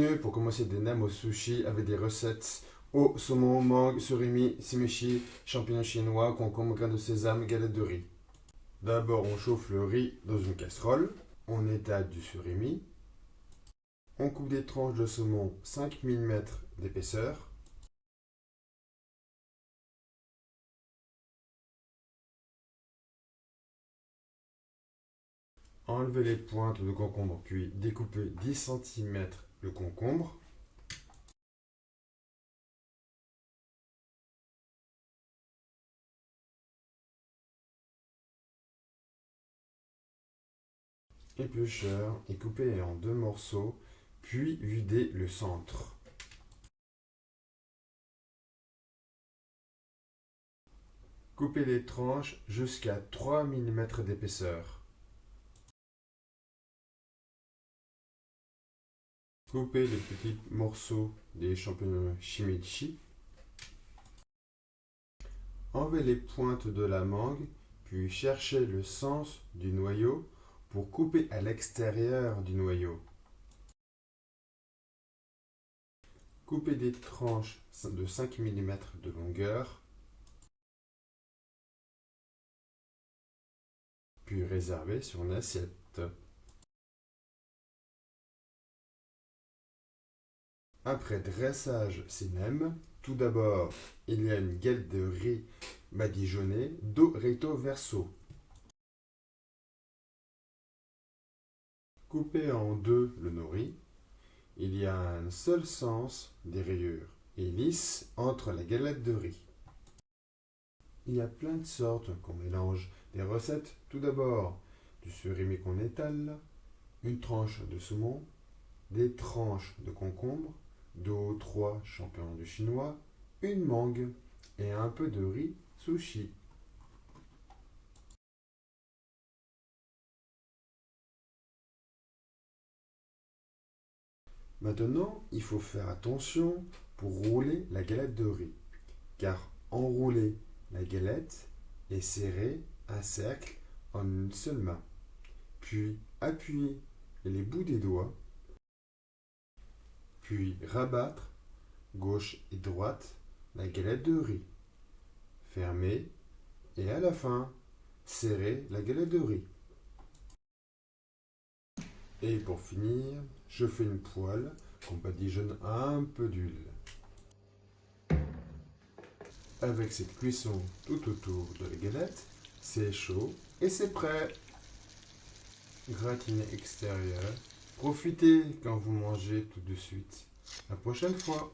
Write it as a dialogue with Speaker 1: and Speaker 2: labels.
Speaker 1: Bienvenue pour commencer des nems au sushi avec des recettes au saumon, mangue, surimi, shimeshi, champignons chinois, concombre, grains de sésame, galettes de riz. D'abord, on chauffe le riz dans une casserole. On étale du surimi. On coupe des tranches de saumon 5 mm d'épaisseur. Enlevez les pointes de concombre, puis découpez 10 cm le concombre. Éplucheur et coupez en 2 morceaux, puis videz le centre. Coupez les tranches jusqu'à 3 mm d'épaisseur. Coupez les petits morceaux des champignons shimeji. Enlevez les pointes de la mangue, puis cherchez le sens du noyau pour couper à l'extérieur du noyau. Coupez des tranches de 5 mm de longueur, puis réservez sur une assiette. Après dressage ces nems, tout d'abord, il y a une galette de riz badigeonnée do recto verso. Coupez en deux le nori. Il y a un seul sens des rayures et lisse entre la galette de riz. Il y a plein de sortes qu'on mélange des recettes. Tout d'abord, du surimi qu'on étale, une tranche de saumon, des tranches de concombre, 2 ou 3 champignons du chinois, une mangue et un peu de riz sushi. Maintenant, il faut faire attention pour rouler la galette de riz, car enrouler la galette et serrer un cercle en une seule main, puis appuyer les bouts des doigts, puis rabattre gauche et droite la galette de riz, fermer et à la fin serrer la galette de riz. Et pour finir, je fais une poêle qu'on badigeonne un peu d'huile. Avec cette cuisson tout autour de la galette, c'est chaud et c'est prêt. Gratiné extérieur. Profitez quand vous mangez tout de suite. La prochaine fois.